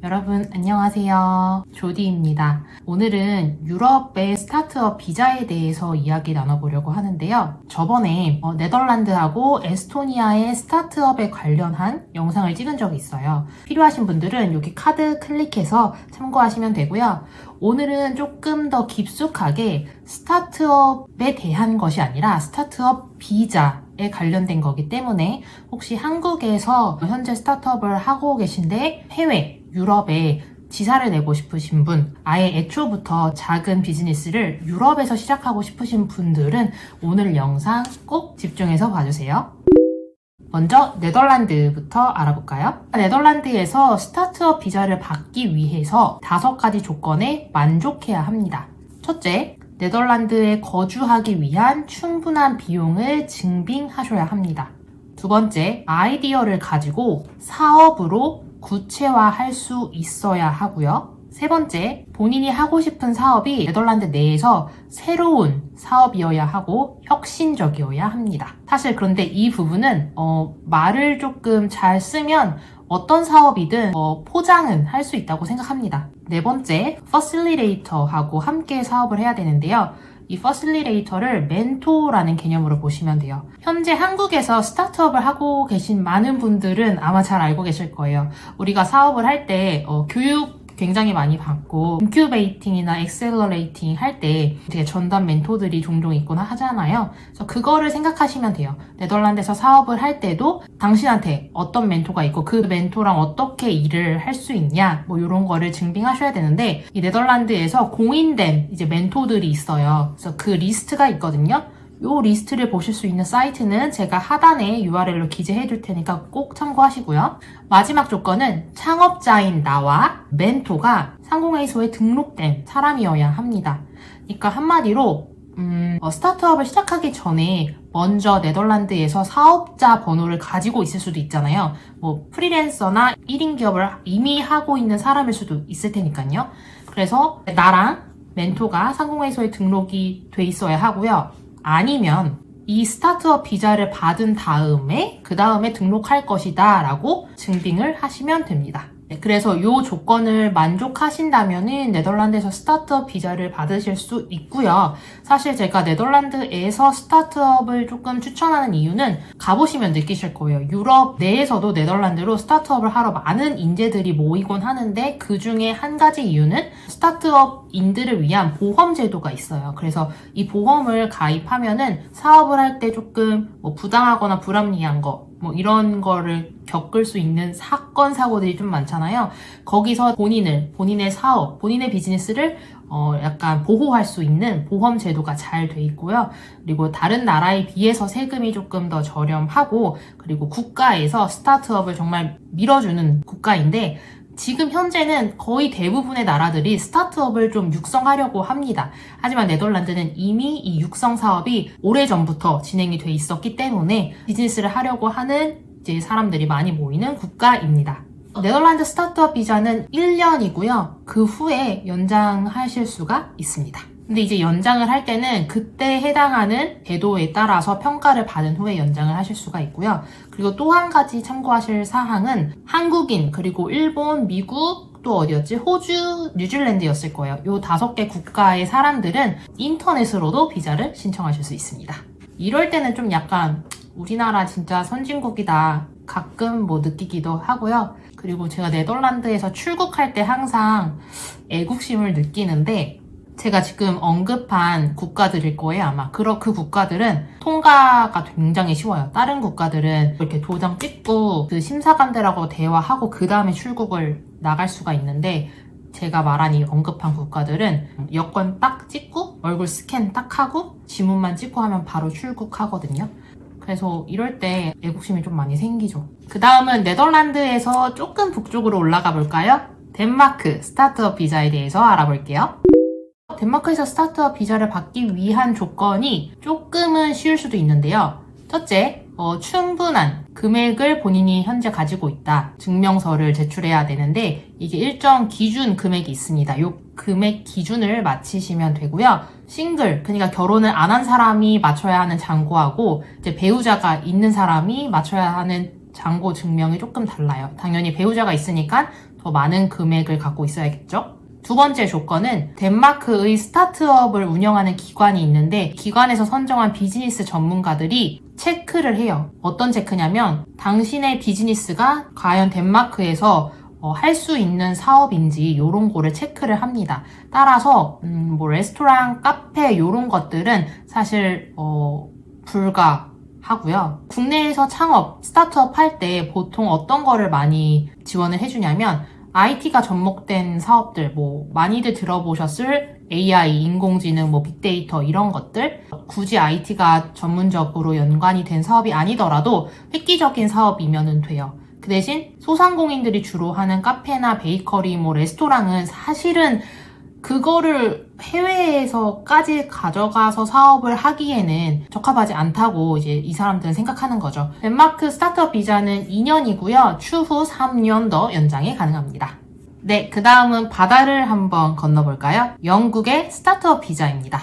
여러분 안녕하세요. 조디입니다. 오늘은 유럽의 스타트업 비자에 대해서 이야기 나눠보려고 하는데요. 저번에 네덜란드하고 에스토니아의 스타트업에 관련한 영상을 찍은 적이 있어요. 필요하신 분들은 여기 카드 클릭해서 참고하시면 되고요. 오늘은 조금 더 깊숙하게 스타트업에 대한 것이 아니라 스타트업 비자에 관련된 거기 때문에 혹시 한국에서 현재 스타트업을 하고 계신데 해외 유럽에 지사를 내고 싶으신 분, 아예 애초부터 작은 비즈니스를 유럽에서 시작하고 싶으신 분들은 오늘 영상 꼭 집중해서 봐주세요. 먼저 네덜란드부터 알아볼까요? 네덜란드에서 스타트업 비자를 받기 위해서 5가지 조건에 만족해야 합니다. 첫째, 네덜란드에 거주하기 위한 충분한 비용을 증빙하셔야 합니다. 두 번째, 아이디어를 가지고 사업으로 구체화할 수 있어야 하고요. 세 번째, 본인이 하고 싶은 사업이 네덜란드 내에서 새로운 사업이어야 하고 혁신적이어야 합니다. 사실 그런데 이 부분은 말을 조금 잘 쓰면 어떤 사업이든 포장은 할 수 있다고 생각합니다. 네 번째, 퍼실리레이터하고 함께 사업을 해야 되는데요. 이 퍼실리레이터를 멘토라는 개념으로 보시면 돼요. 현재 한국에서 스타트업을 하고 계신 많은 분들은 아마 잘 알고 계실 거예요. 우리가 사업을 할 때 교육 굉장히 많이 받고 인큐베이팅이나 엑셀러레이팅 할 때 되게 전담 멘토들이 종종 있거나 하잖아요. 그래서 그거를 생각하시면 돼요. 네덜란드에서 사업을 할 때도 당신한테 어떤 멘토가 있고 그 멘토랑 어떻게 일을 할 수 있냐 뭐 이런 거를 증빙하셔야 되는데 이 네덜란드에서 공인된 이제 멘토들이 있어요. 그래서 그 리스트가 있거든요. 이 리스트를 보실 수 있는 사이트는 제가 하단에 URL로 기재해 둘 테니까 꼭 참고하시고요. 마지막 조건은 창업자인 나와 멘토가 상공회의소에 등록된 사람이어야 합니다. 그러니까 한마디로 스타트업을 시작하기 전에 먼저 네덜란드에서 사업자 번호를 가지고 있을 수도 있잖아요. 뭐 프리랜서나 1인 기업을 이미 하고 있는 사람일 수도 있을 테니까요. 그래서 나랑 멘토가 상공회의소에 등록이 돼 있어야 하고요. 아니면 이 스타트업 비자를 받은 다음에 그 다음에 등록할 것이다 라고 증빙을 하시면 됩니다. 그래서 이 조건을 만족하신다면 네덜란드에서 스타트업 비자를 받으실 수 있고요. 사실 제가 네덜란드에서 스타트업을 조금 추천하는 이유는 가보시면 느끼실 거예요. 유럽 내에서도 네덜란드로 스타트업을 하러 많은 인재들이 모이곤 하는데 그 중에 한 가지 이유는 스타트업인들을 위한 보험 제도가 있어요. 그래서 이 보험을 가입하면은 사업을 할 때 조금 부당하거나 불합리한 거 뭐 이런 거를 겪을 수 있는 사건, 사고들이 좀 많잖아요. 거기서 본인의 사업, 본인의 비즈니스를 약간 보호할 수 있는 보험 제도가 잘 돼 있고요. 그리고 다른 나라에 비해서 세금이 조금 더 저렴하고 그리고 국가에서 스타트업을 정말 밀어주는 국가인데 지금 현재는 거의 대부분의 나라들이 스타트업을 좀 육성하려고 합니다. 하지만 네덜란드는 이미 이 육성 사업이 오래전부터 진행이 돼 있었기 때문에 비즈니스를 하려고 하는 이제 사람들이 많이 모이는 국가입니다. 네덜란드 스타트업 비자는 1년이고요. 그 후에 연장하실 수가 있습니다. 근데 이제 연장을 할 때는 그때 해당하는 제도에 따라서 평가를 받은 후에 연장을 하실 수가 있고요. 그리고 또 한 가지 참고하실 사항은 한국인, 그리고 일본, 미국, 또 어디였지? 호주, 뉴질랜드였을 거예요. 이 5개 국가의 사람들은 인터넷으로도 비자를 신청하실 수 있습니다. 이럴 때는 좀 약간 우리나라 진짜 선진국이다 가끔 느끼기도 하고요. 그리고 제가 네덜란드에서 출국할 때 항상 애국심을 느끼는데 제가 지금 언급한 국가들일 거예요, 아마. 그 국가들은 통과가 굉장히 쉬워요. 다른 국가들은 이렇게 도장 찍고 그 심사관들하고 대화하고 그 다음에 출국을 나갈 수가 있는데 제가 말한 이 언급한 국가들은 여권 딱 찍고 얼굴 스캔 딱 하고 지문만 찍고 하면 바로 출국하거든요. 그래서 이럴 때 애국심이 좀 많이 생기죠. 그 다음은 네덜란드에서 조금 북쪽으로 올라가 볼까요? 덴마크 스타트업 비자에 대해서 알아볼게요. 덴마크에서 스타트업 비자를 받기 위한 조건이 조금은 쉬울 수도 있는데요. 첫째, 충분한 금액을 본인이 현재 가지고 있다. 증명서를 제출해야 되는데 이게 일정 기준 금액이 있습니다. 이 금액 기준을 맞히시면 되고요. 싱글, 그러니까 결혼을 안 한 사람이 맞춰야 하는 잔고하고 이제 배우자가 있는 사람이 맞춰야 하는 잔고 증명이 조금 달라요. 당연히 배우자가 있으니까 더 많은 금액을 갖고 있어야겠죠. 두 번째 조건은 덴마크의 스타트업을 운영하는 기관이 있는데 기관에서 선정한 비즈니스 전문가들이 체크를 해요. 어떤 체크냐면 당신의 비즈니스가 과연 덴마크에서 할 수 있는 사업인지 요런 거를 체크를 합니다. 따라서 뭐 레스토랑, 카페 요런 것들은 사실 불가하고요. 국내에서 창업, 스타트업 할 때 보통 어떤 거를 많이 지원을 해주냐면 IT가 접목된 사업들, 뭐 많이들 들어보셨을 AI, 인공지능, 뭐 빅데이터 이런 것들, 굳이 IT가 전문적으로 연관이 된 사업이 아니더라도 획기적인 사업이면 돼요. 그 대신 소상공인들이 주로 하는 카페나 베이커리, 뭐 레스토랑은 사실은 그거를 해외에서까지 가져가서 사업을 하기에는 적합하지 않다고 이제 이 사람들은 생각하는 거죠. 덴마크 스타트업 비자는 2년이고요. 추후 3년 더 연장이 가능합니다. 네, 그 다음은 바다를 한번 건너볼까요? 영국의 스타트업 비자입니다.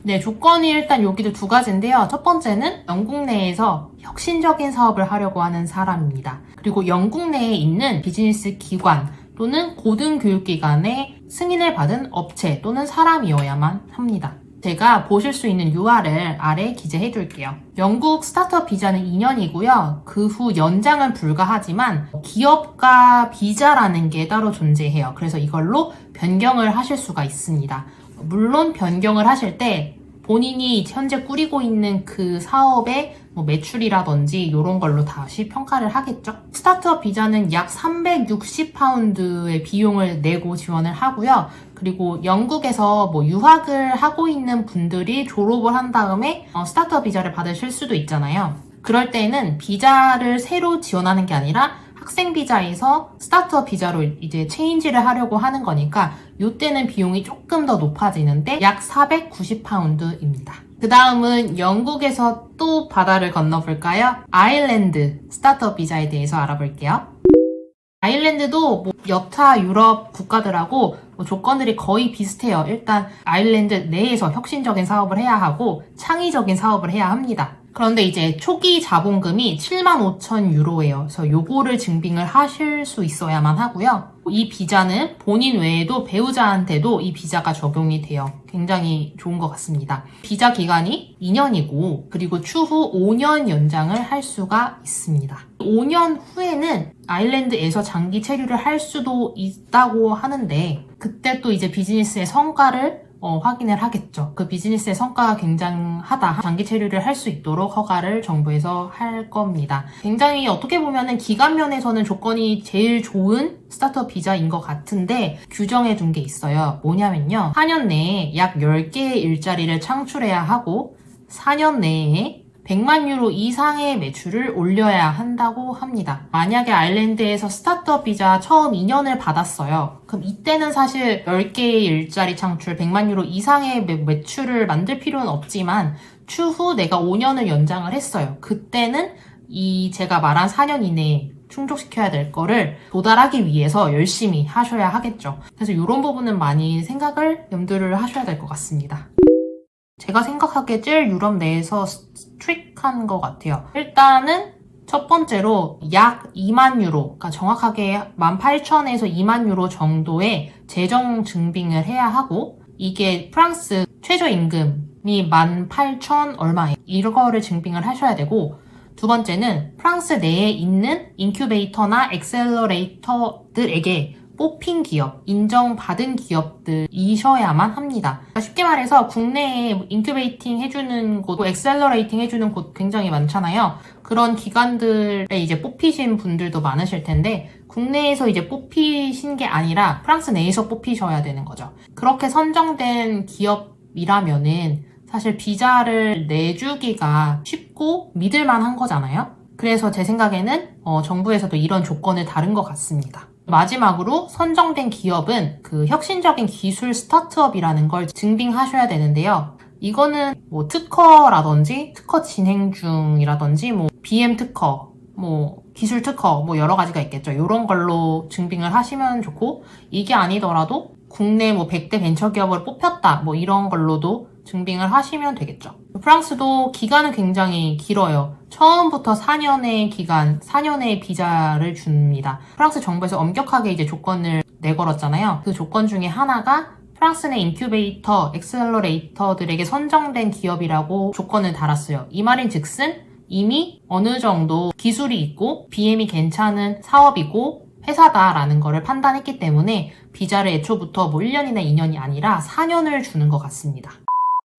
네, 조건이 일단 여기도 두 가지인데요. 첫 번째는 영국 내에서 혁신적인 사업을 하려고 하는 사람입니다. 그리고 영국 내에 있는 비즈니스 기관 또는 고등교육기관의 승인을 받은 업체 또는 사람이어야만 합니다. 제가 보실 수 있는 URL 아래 기재해 둘게요. 영국 스타트업 비자는 2년이고요. 그 후 연장은 불가하지만 기업가 비자라는 게 따로 존재해요. 그래서 이걸로 변경을 하실 수가 있습니다. 물론 변경을 하실 때 본인이 현재 꾸리고 있는 그 사업의 뭐 매출이라든지 이런 걸로 다시 평가를 하겠죠. 스타트업 비자는 약 360파운드의 비용을 내고 지원을 하고요. 그리고 영국에서 뭐 유학을 하고 있는 분들이 졸업을 한 다음에 스타트업 비자를 받으실 수도 있잖아요. 그럴 때는 비자를 새로 지원하는 게 아니라 학생 비자에서 스타트업 비자로 이제 체인지를 하려고 하는 거니까 이때는 비용이 조금 더 높아지는데 약 490파운드입니다. 그 다음은 영국에서 또 바다를 건너볼까요? 아일랜드 스타트업 비자에 대해서 알아볼게요. 아일랜드도 뭐 여타 유럽 국가들하고 조건들이 거의 비슷해요. 일단 아일랜드 내에서 혁신적인 사업을 해야 하고 창의적인 사업을 해야 합니다. 그런데 이제 초기 자본금이 75,000유로예요. 그래서 요거를 증빙을 하실 수 있어야만 하고요. 이 비자는 본인 외에도 배우자한테도 이 비자가 적용이 돼요. 굉장히 좋은 것 같습니다. 비자 기간이 2년이고 그리고 추후 5년 연장을 할 수가 있습니다. 5년 후에는 아일랜드에서 장기 체류를 할 수도 있다고 하는데 그때 또 이제 비즈니스의 성과를 확인을 하겠죠. 그 비즈니스의 성과가 굉장하다. 장기 체류를 할 수 있도록 허가를 정부에서 할 겁니다. 굉장히 어떻게 보면은 기간 면에서는 조건이 제일 좋은 스타트업 비자인 것 같은데 규정해 둔 게 있어요. 뭐냐면요. 4년 내에 약 10개의 일자리를 창출해야 하고 4년 내에 100만 유로 이상의 매출을 올려야 한다고 합니다. 만약에 아일랜드에서 스타트업 비자 처음 2년을 받았어요. 그럼 이때는 사실 10개의 일자리 창출, 100만 유로 이상의 매출을 만들 필요는 없지만 추후 내가 5년을 연장을 했어요. 그때는 제가 말한 4년 이내에 충족시켜야 될 거를 도달하기 위해서 열심히 하셔야 하겠죠. 그래서 이런 부분은 많이 생각을 염두를 하셔야 될 것 같습니다. 제가 생각하기에 제일 유럽 내에서 스트릭한 것 같아요. 일단은 첫 번째로 약 2만 유로, 그러니까 정확하게 18,000에서 2만 유로 정도의 재정 증빙을 해야 하고 이게 프랑스 최저임금이 18,000 얼마예요. 이거를 증빙을 하셔야 되고 두 번째는 프랑스 내에 있는 인큐베이터나 엑셀러레이터들에게 뽑힌 기업, 인정받은 기업들이셔야만 합니다. 쉽게 말해서 국내에 인큐베이팅 해주는 곳, 엑셀러레이팅 해주는 곳 굉장히 많잖아요. 그런 기관들에 이제 뽑히신 분들도 많으실 텐데 국내에서 이제 뽑히신 게 아니라 프랑스 내에서 뽑히셔야 되는 거죠. 그렇게 선정된 기업이라면은 사실 비자를 내주기가 쉽고 믿을만한 거잖아요. 그래서 제 생각에는 정부에서도 이런 조건을 다룬 것 같습니다. 마지막으로 선정된 기업은 그 혁신적인 기술 스타트업이라는 걸 증빙하셔야 되는데요. 이거는 뭐 특허라든지 특허 진행 중이라든지 뭐 BM 특허, 뭐 기술 특허 뭐 여러 가지가 있겠죠. 이런 걸로 증빙을 하시면 좋고 이게 아니더라도 국내 뭐 100대 벤처기업으로 뽑혔다 뭐 이런 걸로도 증빙을 하시면 되겠죠. 프랑스도 기간은 굉장히 길어요. 처음부터 4년의 기간, 4년의 비자를 줍니다. 프랑스 정부에서 엄격하게 이제 조건을 내걸었잖아요. 그 조건 중에 하나가 프랑스 내 인큐베이터, 엑셀러레이터들에게 선정된 기업이라고 조건을 달았어요. 이 말인 즉슨 이미 어느 정도 기술이 있고 BM이 괜찮은 사업이고 회사다라는 거를 판단했기 때문에 비자를 애초부터 뭐 1년이나 2년이 아니라 4년을 주는 것 같습니다.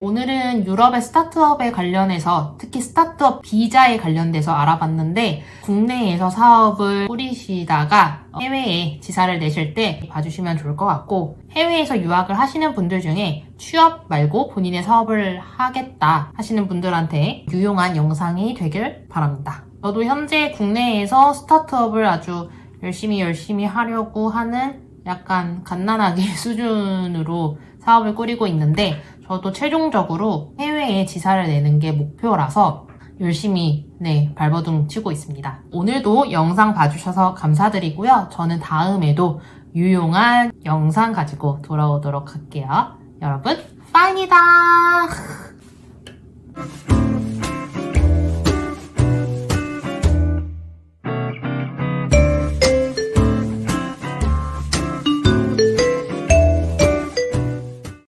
오늘은 유럽의 스타트업에 관련해서 특히 스타트업 비자에 관련돼서 알아봤는데 국내에서 사업을 꾸리시다가 해외에 지사를 내실 때 봐주시면 좋을 것 같고 해외에서 유학을 하시는 분들 중에 취업 말고 본인의 사업을 하겠다 하시는 분들한테 유용한 영상이 되길 바랍니다. 저도 현재 국내에서 스타트업을 아주 열심히 하려고 하는 약간 갓난아기 수준으로 사업을 꾸리고 있는데 저도 최종적으로 해외에 지사를 내는 게 목표라서 열심히 발버둥 치고 있습니다. 오늘도 영상 봐주셔서 감사드리고요. 저는 다음에도 유용한 영상 가지고 돌아오도록 할게요. 여러분, 파인이다!